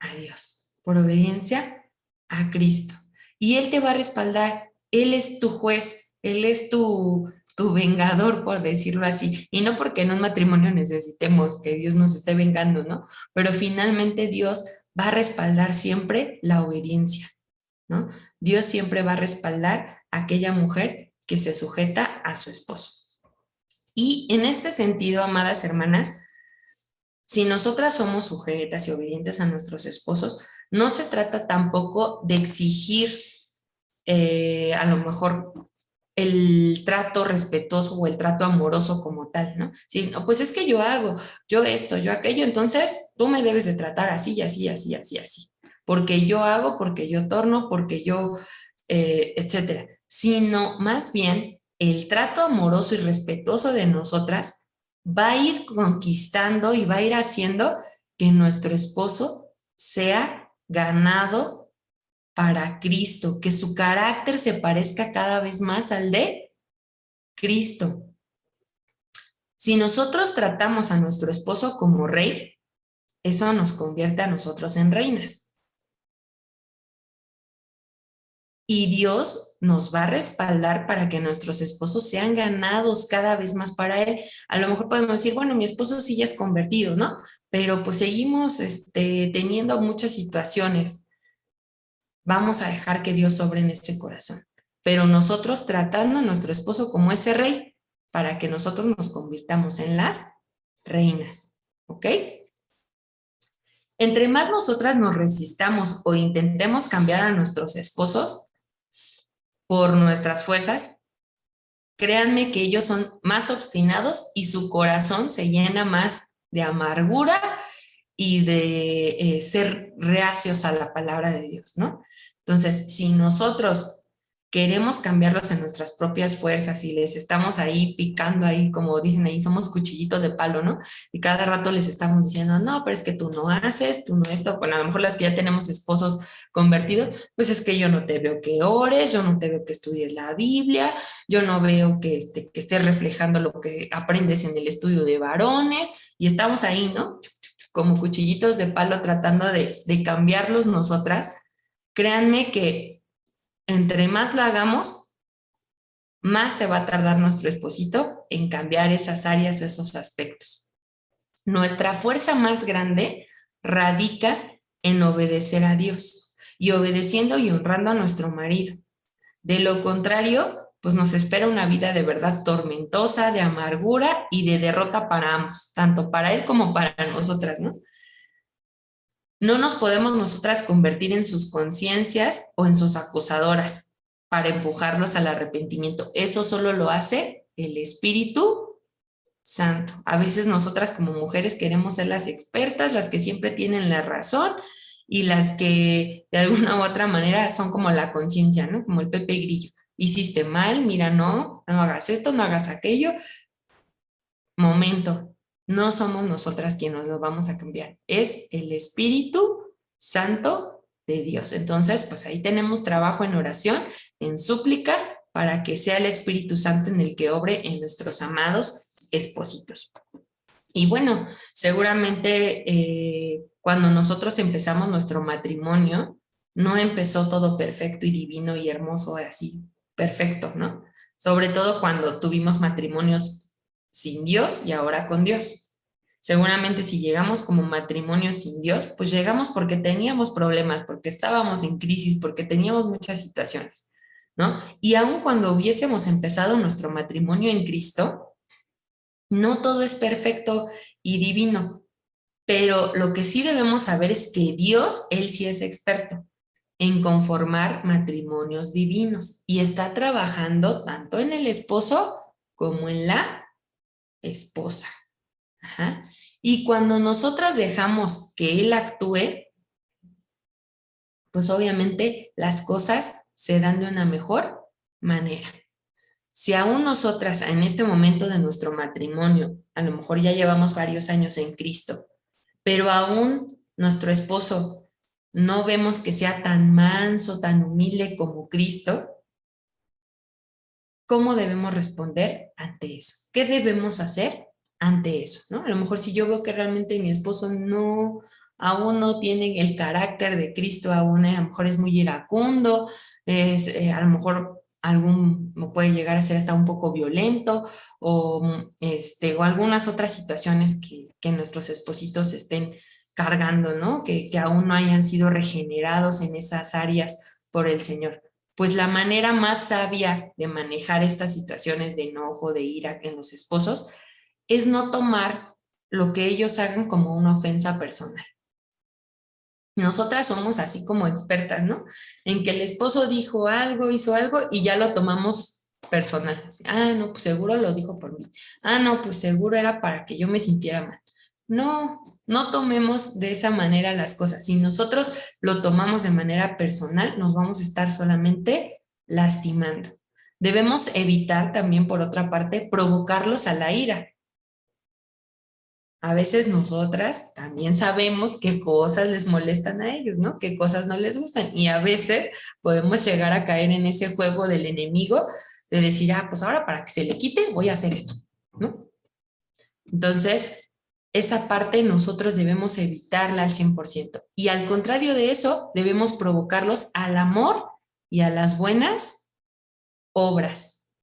a Dios, por obediencia a Cristo. Y Él te va a respaldar, Él es tu juez, Él es tu vengador, por decirlo así. Y no porque en un matrimonio necesitemos que Dios nos esté vengando, ¿no? Pero finalmente Dios va a respaldar siempre la obediencia, ¿no? Dios siempre va a respaldar a aquella mujer que se sujeta a su esposo. Y en este sentido, amadas hermanas, Si nosotras somos sujetas y obedientes a nuestros esposos, no se trata tampoco de exigir a lo mejor el trato respetuoso o el trato amoroso como tal, ¿no? Sí, no, pues es que yo hago, yo esto, yo aquello, entonces tú me debes de tratar así y así, así, así, así, porque yo hago, porque yo torno, porque yo, etcétera, sino más bien el trato amoroso y respetuoso de nosotras va a ir conquistando y va a ir haciendo que nuestro esposo sea ganado para Cristo, que su carácter se parezca cada vez más al de Cristo. Si nosotros tratamos a nuestro esposo como rey, eso nos convierte a nosotros en reinas. Y Dios nos va a respaldar para que nuestros esposos sean ganados cada vez más para Él. A lo mejor podemos decir, bueno, mi esposo sí ya es convertido, ¿no? Pero pues seguimos teniendo muchas situaciones. Vamos a dejar que Dios sobre en este corazón. Pero nosotros tratando a nuestro esposo como ese rey, para que nosotros nos convirtamos en las reinas, ¿ok? Entre más nosotras nos resistamos o intentemos cambiar a nuestros esposos por nuestras fuerzas, créanme que ellos son más obstinados y su corazón se llena más de amargura y de ser reacios a la palabra de Dios, ¿no? Entonces, si nosotros queremos cambiarlos en nuestras propias fuerzas y les estamos ahí picando ahí, como dicen ahí, somos cuchillito de palo, ¿no? Y cada rato les estamos diciendo, no, pero es que tú no haces, tú no esto, bueno, a lo mejor las que ya tenemos esposos convertidos, pues es que yo no te veo que ores, yo no te veo que estudies la Biblia, yo no veo que estés reflejando lo que aprendes en el estudio de varones, y estamos ahí, ¿no? Como cuchillitos de palo tratando de cambiarlos nosotras. Créanme que entre más lo hagamos, más se va a tardar nuestro esposito en cambiar esas áreas o esos aspectos. Nuestra fuerza más grande radica en obedecer a Dios y obedeciendo y honrando a nuestro marido. De lo contrario, pues nos espera una vida de verdad tormentosa, de amargura y de derrota para ambos, tanto para él como para nosotras, ¿no? No nos podemos nosotras convertir en sus conciencias o en sus acusadoras para empujarlos al arrepentimiento. Eso solo lo hace el Espíritu Santo. A veces nosotras como mujeres queremos ser las expertas, las que siempre tienen la razón y las que de alguna u otra manera son como la conciencia, ¿no? Como el Pepe Grillo. Hiciste mal, mira, no, no hagas esto, no hagas aquello. Momento, no somos nosotras quienes lo vamos a cambiar, es el Espíritu Santo de Dios. Entonces, pues ahí tenemos trabajo en oración, en súplica, para que sea el Espíritu Santo en el que obre en nuestros amados espositos. Y bueno, seguramente cuando nosotros empezamos nuestro matrimonio, no empezó todo perfecto y divino y hermoso, así, perfecto, ¿no? Sobre todo cuando tuvimos matrimonios sin Dios y ahora con Dios. Seguramente si llegamos como matrimonio sin Dios, pues llegamos porque teníamos problemas, porque estábamos en crisis, porque teníamos muchas situaciones, ¿no? Y aun cuando hubiésemos empezado nuestro matrimonio en Cristo, no todo es perfecto y divino, pero lo que sí debemos saber es que Dios, Él sí es experto en conformar matrimonios divinos y está trabajando tanto en el esposo como en la esposa. Ajá. Y cuando nosotras dejamos que Él actúe, pues obviamente las cosas se dan de una mejor manera. Si aún nosotras en este momento de nuestro matrimonio, a lo mejor ya llevamos varios años en Cristo, pero aún nuestro esposo no vemos que sea tan manso, tan humilde como Cristo, ¿cómo debemos responder ante eso? ¿Qué debemos hacer ante eso? ¿No? A lo mejor si yo veo que realmente mi esposo no, aún no tiene el carácter de Cristo, aún a lo mejor es muy iracundo, a lo mejor algún puede llegar a ser hasta un poco violento o algunas otras situaciones que nuestros espositos estén cargando, ¿no? Que aún no hayan sido regenerados en esas áreas por el Señor. Pues la manera más sabia de manejar estas situaciones de enojo, de ira en los esposos, es no tomar lo que ellos hagan como una ofensa personal. Nosotras somos así como expertas, ¿no? En que el esposo dijo algo, hizo algo y ya lo tomamos personal. Así, ah, no, pues seguro lo dijo por mí. Ah, no, pues seguro era para que yo me sintiera mal. No, no tomemos de esa manera las cosas. Si nosotros lo tomamos de manera personal, nos vamos a estar solamente lastimando. Debemos evitar también, por otra parte, provocarlos a la ira. A veces nosotras también sabemos qué cosas les molestan a ellos, ¿no? Qué cosas no les gustan. Y a veces podemos llegar a caer en ese juego del enemigo de decir, ah, pues ahora para que se le quite voy a hacer esto, ¿no? Entonces, esa parte nosotros debemos evitarla al 100%. Y al contrario de eso, debemos provocarlos al amor y a las buenas obras.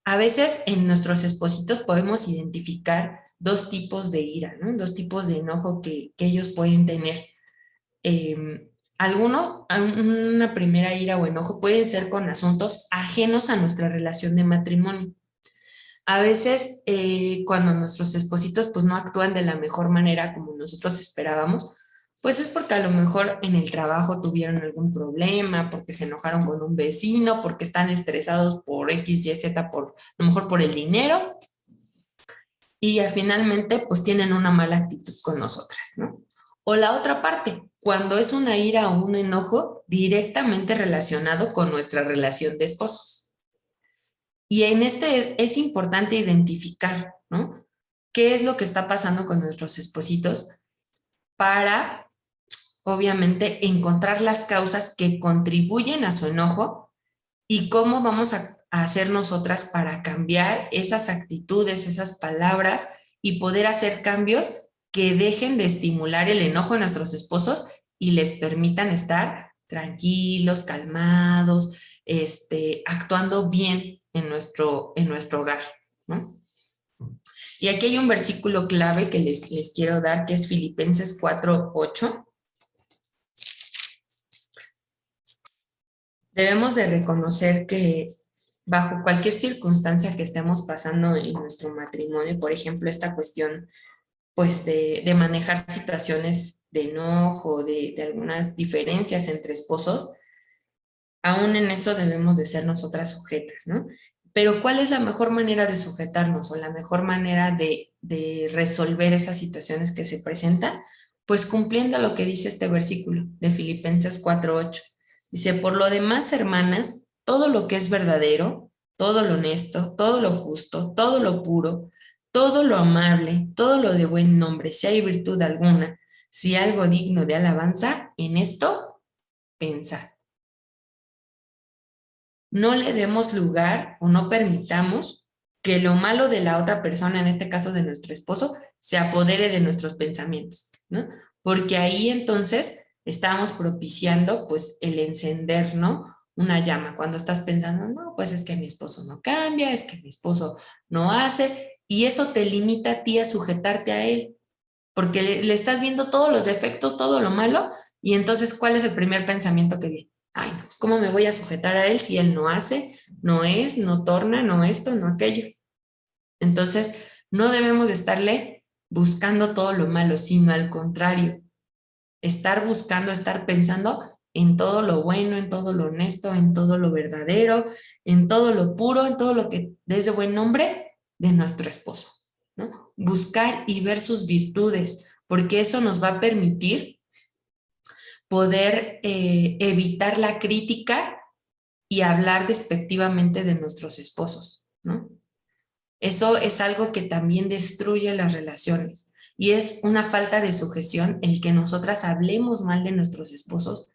A veces en nuestros espositos podemos identificar dos tipos de ira, ¿no? Dos tipos de enojo que ellos pueden tener. Una primera ira o enojo puede ser con asuntos ajenos a nuestra relación de matrimonio. A veces cuando nuestros espositos pues no actúan de la mejor manera como nosotros esperábamos, pues es porque a lo mejor en el trabajo tuvieron algún problema, porque se enojaron con un vecino, porque están estresados por X, Y, Z, a lo mejor por el dinero, y finalmente pues tienen una mala actitud con nosotras, ¿no? O la otra parte, cuando es una ira o un enojo directamente relacionado con nuestra relación de esposos. Y en este es importante identificar, ¿no? ¿Qué es lo que está pasando con nuestros espositos para, obviamente, encontrar las causas que contribuyen a su enojo y cómo vamos a hacer nosotras para cambiar esas actitudes, esas palabras y poder hacer cambios que dejen de estimular el enojo de nuestros esposos y les permitan estar tranquilos, calmados, actuando bien en nuestro hogar, ¿no? Y aquí hay un versículo clave que les quiero dar, que es Filipenses 4:8. Debemos de reconocer que bajo cualquier circunstancia que estemos pasando en nuestro matrimonio, por ejemplo, esta cuestión pues de manejar situaciones de enojo, de algunas diferencias entre esposos, aún en eso debemos de ser nosotras sujetas, ¿no? Pero ¿cuál es la mejor manera de sujetarnos o la mejor manera de resolver esas situaciones que se presentan? Pues cumpliendo lo que dice este versículo de Filipenses 4:8. Dice, por lo demás, hermanas, todo lo que es verdadero, todo lo honesto, todo lo justo, todo lo puro, todo lo amable, todo lo de buen nombre, si hay virtud alguna, si algo digno de alabanza, en esto pensad. No le demos lugar o no permitamos que lo malo de la otra persona, en este caso de nuestro esposo, se apodere de nuestros pensamientos, ¿no? Porque ahí entonces estamos propiciando pues el encender, ¿no? Una llama. Cuando estás pensando, no, pues es que mi esposo no cambia, es que mi esposo no hace, y eso te limita a ti a sujetarte a él, porque le estás viendo todos los defectos, todo lo malo, y entonces, ¿cuál es el primer pensamiento que viene? Ay, no, pues, ¿cómo me voy a sujetar a él si él no hace, no es, no torna, no esto, no aquello? Entonces, no debemos de estarle buscando todo lo malo, sino al contrario, estar buscando, estar pensando en todo lo bueno, en todo lo honesto, en todo lo verdadero, en todo lo puro, en todo lo que es de buen nombre de nuestro esposo, ¿no? Buscar y ver sus virtudes, porque eso nos va a permitir poder evitar la crítica y hablar despectivamente de nuestros esposos, ¿no? Eso es algo que también destruye las relaciones y es una falta de sujeción el que nosotras hablemos mal de nuestros esposos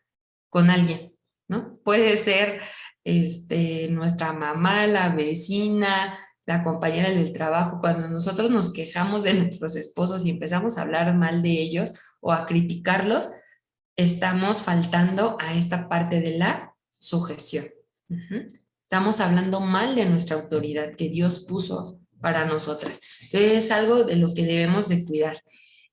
con alguien, ¿no? Puede ser nuestra mamá, la vecina, la compañera del trabajo. Cuando nosotros nos quejamos de nuestros esposos y empezamos a hablar mal de ellos o a criticarlos, estamos faltando a esta parte de la sujeción. Estamos hablando mal de nuestra autoridad que Dios puso para nosotras. Entonces es algo de lo que debemos de cuidar.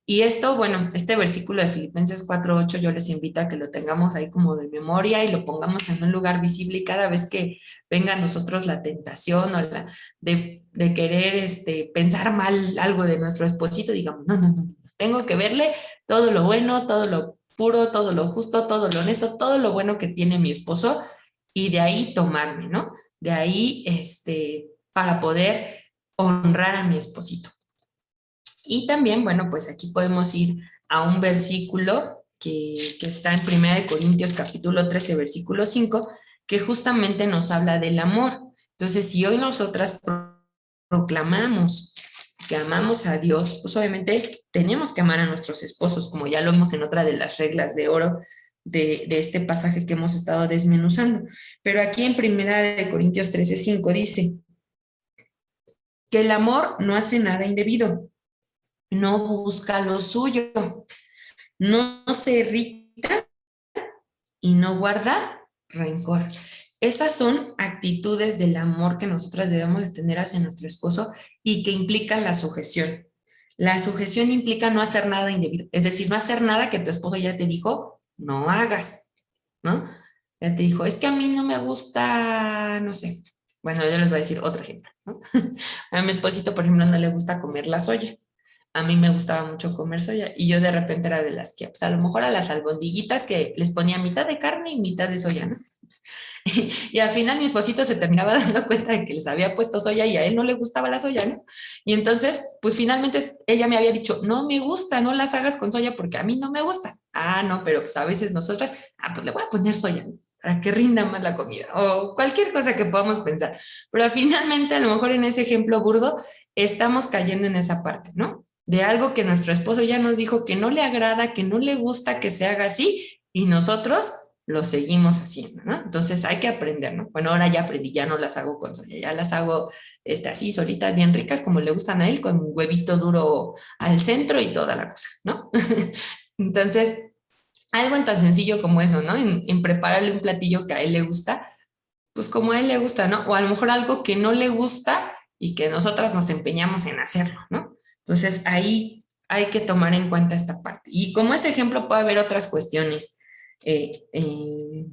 Y esto, bueno, este versículo de Filipenses 4:8 yo les invito a que lo tengamos ahí como de memoria y lo pongamos en un lugar visible y cada vez que venga a nosotros la tentación o de querer pensar mal algo de nuestro esposito, digamos, no, no, no, tengo que verle todo lo bueno, todo lo puro, todo lo justo, todo lo honesto, todo lo bueno que tiene mi esposo y de ahí tomarme, ¿no? De ahí, para poder honrar a mi esposito. Y también, bueno, pues aquí podemos ir a un versículo que está en 1 Corintios capítulo 13, versículo 5, que justamente nos habla del amor. Entonces, si hoy nosotras proclamamos que amamos a Dios, pues obviamente tenemos que amar a nuestros esposos, como ya lo vimos en otra de las reglas de oro de este pasaje que hemos estado desmenuzando. Pero aquí en 1 Corintios 13, 5 dice que el amor no hace nada indebido, no busca lo suyo, no se irrita y no guarda rencor. Estas son actitudes del amor que nosotras debemos de tener hacia nuestro esposo y que implican la sujeción. La sujeción implica no hacer nada indebido, es decir, no hacer nada que tu esposo ya te dijo, no hagas, ¿no? Ya te dijo, es que a mí no me gusta, no sé. Bueno, yo les voy a decir otro ejemplo, ¿no? A mi esposito, por ejemplo, no le gusta comer la soya. A mí me gustaba mucho comer soya y yo de repente era de las que, pues a lo mejor a las albondiguitas que les ponía mitad de carne y mitad de soya, ¿no? Y al final mi esposito se terminaba dando cuenta de que les había puesto soya y a él no le gustaba la soya, ¿no? Y entonces, pues finalmente ella me había dicho, no me gusta, no las hagas con soya porque a mí no me gusta. Ah, no, pero pues a veces nosotras, pues le voy a poner soya, ¿no? Para que rinda más la comida o cualquier cosa que podamos pensar. Pero finalmente, a lo mejor en ese ejemplo burdo, estamos cayendo en esa parte, ¿no? De algo que nuestro esposo ya nos dijo que no le agrada, que no le gusta que se haga así y nosotros lo seguimos haciendo, ¿no? Entonces hay que aprender, ¿no? Bueno, ahora ya aprendí, ya no las hago con soya, ya las hago así solitas, bien ricas, como le gustan a él, con un huevito duro al centro y toda la cosa, ¿no? Entonces, algo tan sencillo como eso, ¿no? En prepararle un platillo que a él le gusta, pues como a él le gusta, ¿no? O a lo mejor algo que no le gusta y que nosotras nos empeñamos en hacerlo, ¿no? Entonces ahí hay que tomar en cuenta esta parte. Y como ese ejemplo puede haber otras cuestiones en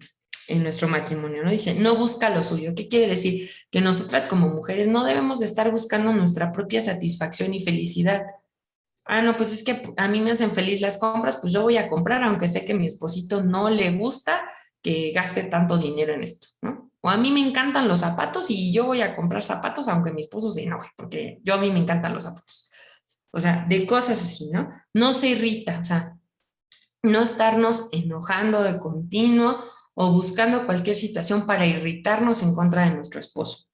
nuestro matrimonio, ¿no? Dice, no busca lo suyo. ¿Qué quiere decir? Que nosotras como mujeres no debemos de estar buscando nuestra propia satisfacción y felicidad. Ah, no, pues es que a mí me hacen feliz las compras, pues yo voy a comprar, aunque sé que a mi esposito no le gusta que gaste tanto dinero en esto, ¿no? O a mí me encantan los zapatos y yo voy a comprar zapatos aunque mi esposo se enoje, porque a mí me encantan los zapatos. O sea, de cosas así, ¿no? No se irrita, o sea, no estarnos enojando de continuo o buscando cualquier situación para irritarnos en contra de nuestro esposo.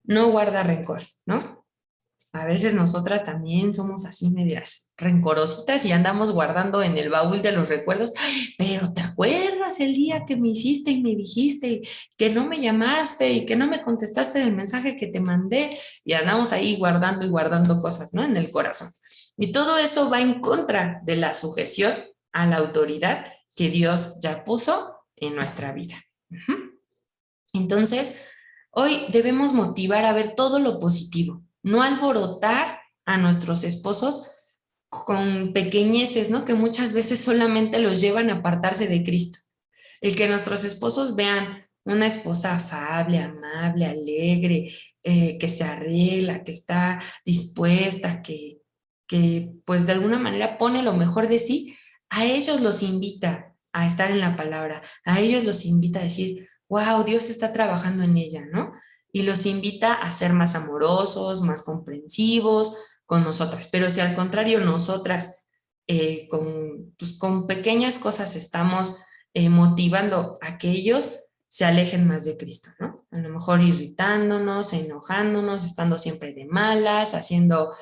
No guarda rencor, ¿no? A veces nosotras también somos así medias rencorositas y andamos guardando en el baúl de los recuerdos, pero ¿te acuerdas el día que me hiciste y me dijiste que no me llamaste y que no me contestaste del mensaje que te mandé? Y andamos ahí guardando y guardando cosas, ¿no? En el corazón. Y todo eso va en contra de la sujeción a la autoridad que Dios ya puso en nuestra vida. Entonces, hoy debemos motivar a ver todo lo positivo, no alborotar a nuestros esposos con pequeñeces, ¿no? Que muchas veces solamente los llevan a apartarse de Cristo. El que nuestros esposos vean una esposa afable, amable, alegre, que se arregla, que está dispuesta, que pues de alguna manera pone lo mejor de sí, a ellos los invita a estar en la palabra, a ellos los invita a decir, wow, Dios está trabajando en ella, ¿no? Y los invita a ser más amorosos, más comprensivos con nosotras. Pero si al contrario nosotras con pequeñas cosas estamos motivando a que ellos se alejen más de Cristo, ¿no? A lo mejor irritándonos, enojándonos, estando siempre de malas, haciendo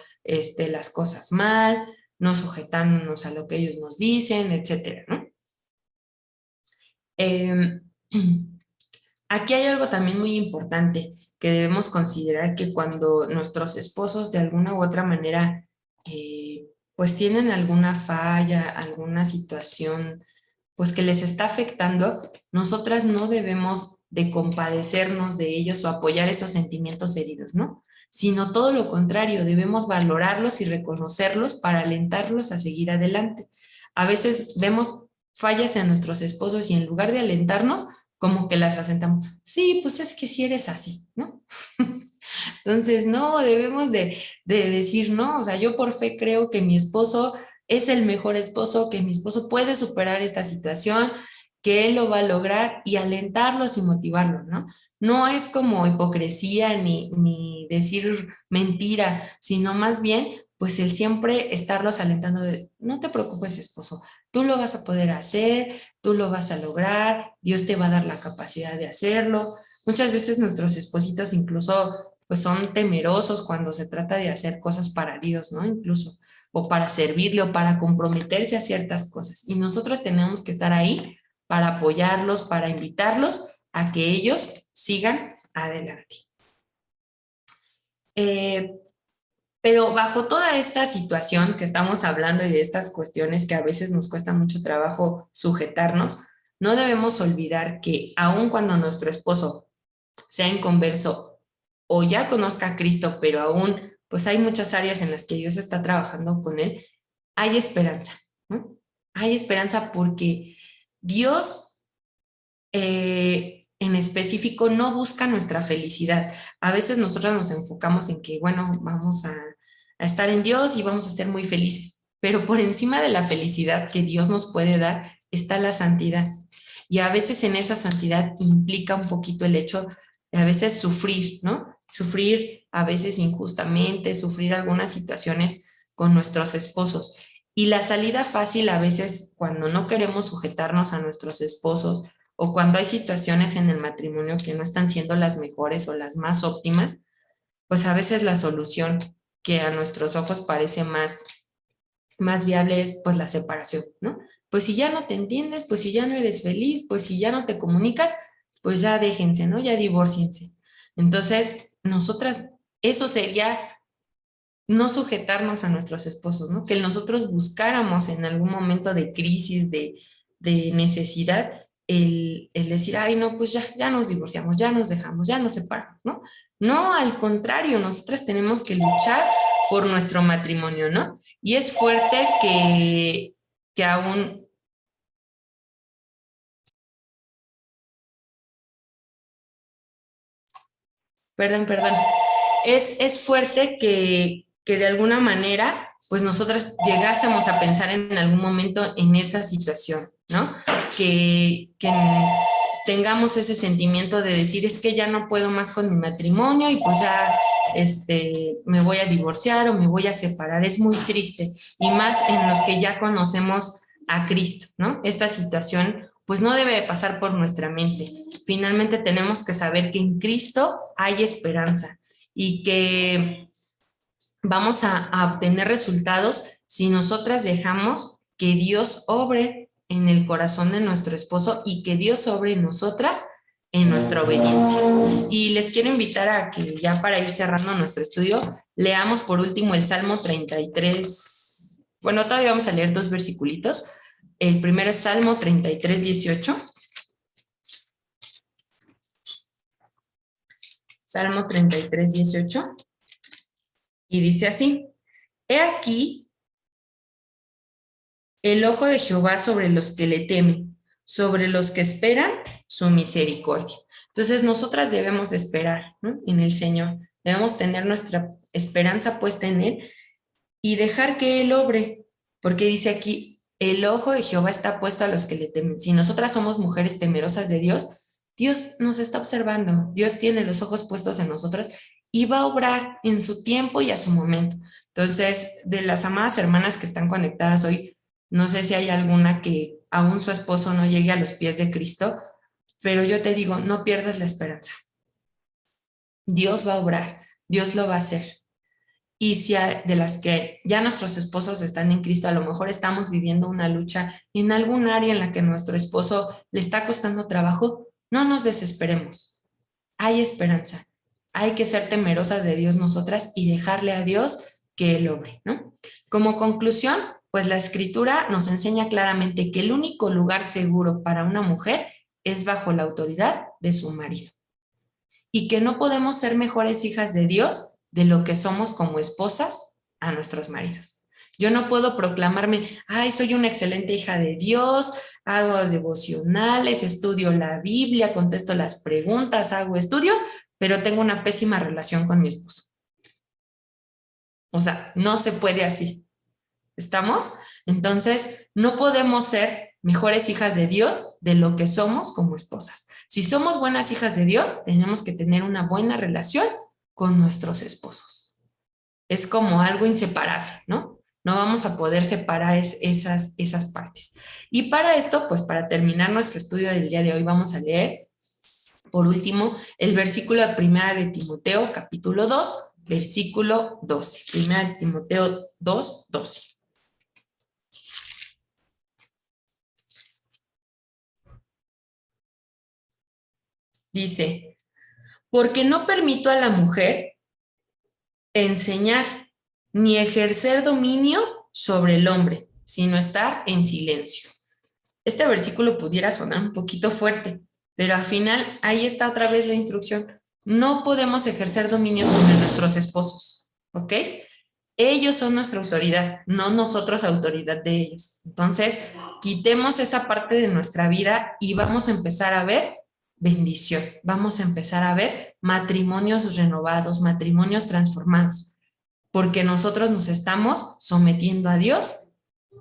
las cosas mal, no sujetándonos a lo que ellos nos dicen, etcétera, ¿no? Eh, Aquí hay algo también muy importante que debemos considerar que cuando nuestros esposos de alguna u otra manera pues tienen alguna falla, alguna situación pues que les está afectando, nosotras no debemos de compadecernos de ellos o apoyar esos sentimientos heridos, ¿no? Sino todo lo contrario, debemos valorarlos y reconocerlos para alentarlos a seguir adelante. A veces vemos fallas en nuestros esposos y en lugar de alentarnos, como que las asentamos. Sí, pues es que si eres así, ¿no? Entonces, no, debemos de decir, no, o sea, yo por fe creo que mi esposo es el mejor esposo, que mi esposo puede superar esta situación, que él lo va a lograr y alentarlos y motivarlos, ¿no? No es como hipocresía ni decir mentira, sino más bien, pues el siempre estarlos alentando de, no te preocupes, esposo, tú lo vas a poder hacer, tú lo vas a lograr, Dios te va a dar la capacidad de hacerlo. Muchas veces nuestros espositos incluso pues son temerosos cuando se trata de hacer cosas para Dios, ¿no? Incluso, o para servirle o para comprometerse a ciertas cosas. Y nosotros tenemos que estar ahí para apoyarlos, para invitarlos a que ellos sigan adelante. Eh, pero bajo toda esta situación que estamos hablando y de estas cuestiones que a veces nos cuesta mucho trabajo sujetarnos, no debemos olvidar que aun cuando nuestro esposo sea inconverso o ya conozca a Cristo, pero aún pues hay muchas áreas en las que Dios está trabajando con él, hay esperanza, ¿no? Hay esperanza porque Dios en específico no busca nuestra felicidad. A veces nosotros nos enfocamos en que, bueno, vamos a estar en Dios y vamos a ser muy felices, pero por encima de la felicidad que Dios nos puede dar está la santidad. Y a veces en esa santidad implica un poquito el hecho de a veces sufrir, ¿no? Sufrir a veces injustamente, sufrir algunas situaciones con nuestros esposos. Y la salida fácil a veces cuando no queremos sujetarnos a nuestros esposos o cuando hay situaciones en el matrimonio que no están siendo las mejores o las más óptimas, pues a veces la solución que a nuestros ojos parece más viable es pues la separación, ¿no? Pues si ya no te entiendes, pues si ya no eres feliz, pues si ya no te comunicas, pues ya déjense, ¿no? Ya divórciense. Entonces, nosotras, eso sería no sujetarnos a nuestros esposos, ¿no? Que nosotros buscáramos en algún momento de crisis, de necesidad, el decir, ay, no, pues ya nos divorciamos, ya nos dejamos, ya nos separamos, ¿no? No, al contrario, nosotras tenemos que luchar por nuestro matrimonio, ¿no? Y es fuerte que aún, perdón, es fuerte que de alguna manera, pues nosotras llegásemos a pensar en algún momento en esa situación, ¿no? Que tengamos ese sentimiento de decir, es que ya no puedo más con mi matrimonio y pues ya me voy a divorciar o me voy a separar. Es muy triste y más en los que ya conocemos a Cristo, ¿no? Esta situación pues no debe de pasar por nuestra mente. Finalmente tenemos que saber que en Cristo hay esperanza y que vamos a obtener resultados si nosotras dejamos que Dios obre en el corazón de nuestro esposo y que Dios obre en nosotras en nuestra obediencia. Y les quiero invitar a que ya para ir cerrando nuestro estudio, leamos por último el Salmo 33. Bueno, todavía vamos a leer 2 versiculitos. El primero es Salmo 33:18. Salmo 33:18. Y dice así: He aquí el ojo de Jehová sobre los que le temen, sobre los que esperan su misericordia. Entonces nosotras debemos de esperar, ¿no? En el Señor. Debemos tener nuestra esperanza puesta en Él y dejar que Él obre, porque dice aquí, el ojo de Jehová está puesto a los que le temen. Si nosotras somos mujeres temerosas de Dios, Dios nos está observando, Dios tiene los ojos puestos en nosotras y va a obrar en su tiempo y a su momento. Entonces, de las amadas hermanas que están conectadas hoy, no sé si hay alguna que aún su esposo no llegue a los pies de Cristo, pero yo te digo, no pierdas la esperanza. Dios va a obrar, Dios lo va a hacer. Y si de las que ya nuestros esposos están en Cristo, a lo mejor estamos viviendo una lucha en algún área en la que nuestro esposo le está costando trabajo, no nos desesperemos. Hay esperanza. Hay que ser temerosas de Dios nosotras y dejarle a Dios que Él obre, ¿no? Como conclusión, Pues la escritura nos enseña claramente que el único lugar seguro para una mujer es bajo la autoridad de su marido. Y que no podemos ser mejores hijas de Dios de lo que somos como esposas a nuestros maridos. Yo no puedo proclamarme, ay, soy una excelente hija de Dios, hago devocionales, estudio la Biblia, contesto las preguntas, hago estudios, pero tengo una pésima relación con mi esposo. O sea, no se puede así. ¿Estamos? Entonces, no podemos ser mejores hijas de Dios de lo que somos como esposas. Si somos buenas hijas de Dios, tenemos que tener una buena relación con nuestros esposos. Es como algo inseparable, ¿no? No vamos a poder separar esas partes. Y para esto, pues para terminar nuestro estudio del día de hoy, vamos a leer, por último, el versículo de 1 de Timoteo, capítulo 2, versículo 12. 1 de Timoteo 2, 12. Dice, porque no permito a la mujer enseñar ni ejercer dominio sobre el hombre, sino estar en silencio. Este versículo pudiera sonar un poquito fuerte, pero al final ahí está otra vez la instrucción. No podemos ejercer dominio sobre nuestros esposos, ¿ok? Ellos son nuestra autoridad, no nosotros autoridad de ellos. Entonces, quitemos esa parte de nuestra vida y vamos a empezar a ver bendición. Vamos a empezar a ver matrimonios renovados, matrimonios transformados, porque nosotros nos estamos sometiendo a Dios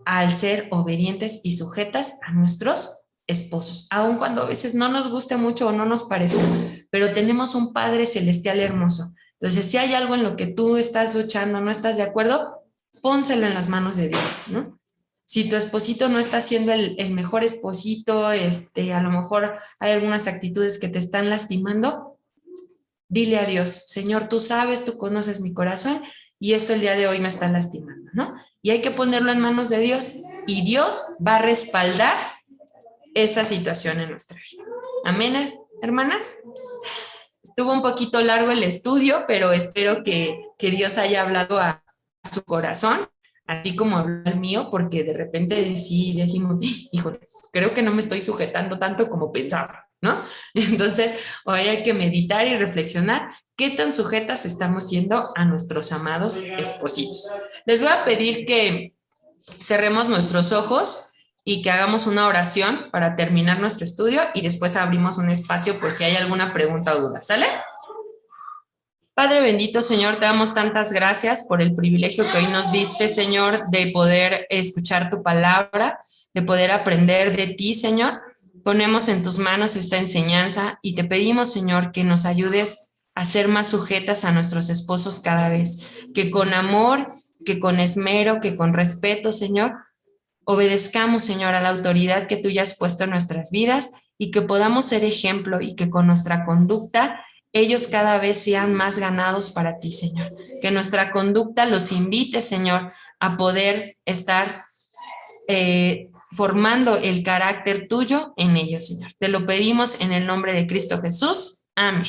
al ser obedientes y sujetas a nuestros esposos, aun cuando a veces no nos guste mucho o no nos parezca, pero tenemos un Padre celestial hermoso. Entonces, si hay algo en lo que tú estás luchando, no estás de acuerdo, pónselo en las manos de Dios, ¿no? Si tu esposito no está siendo el mejor esposito, a lo mejor hay algunas actitudes que te están lastimando, dile a Dios, Señor, tú sabes, tú conoces mi corazón y esto el día de hoy me está lastimando, ¿no? Y hay que ponerlo en manos de Dios y Dios va a respaldar esa situación en nuestra vida. Amén, hermanas. Estuvo un poquito largo el estudio, pero espero que Dios haya hablado a su corazón, así como habló al mío, porque de repente sí decimos, híjole, creo que no me estoy sujetando tanto como pensaba, ¿no? Entonces, hoy hay que meditar y reflexionar qué tan sujetas estamos siendo a nuestros amados espositos. Les voy a pedir que cerremos nuestros ojos y que hagamos una oración para terminar nuestro estudio y después abrimos un espacio por si hay alguna pregunta o duda, ¿sale? Padre bendito, Señor, te damos tantas gracias por el privilegio que hoy nos diste, Señor, de poder escuchar tu palabra, de poder aprender de ti, Señor. Ponemos en tus manos esta enseñanza y te pedimos, Señor, que nos ayudes a ser más sujetas a nuestros esposos cada vez, que con amor, que con esmero, que con respeto, Señor, obedezcamos, Señor, a la autoridad que tú ya has puesto en nuestras vidas y que podamos ser ejemplo y que con nuestra conducta ellos cada vez sean más ganados para ti, Señor. Que nuestra conducta los invite, Señor, a poder estar formando el carácter tuyo en ellos, Señor. Te lo pedimos en el nombre de Cristo Jesús. Amén.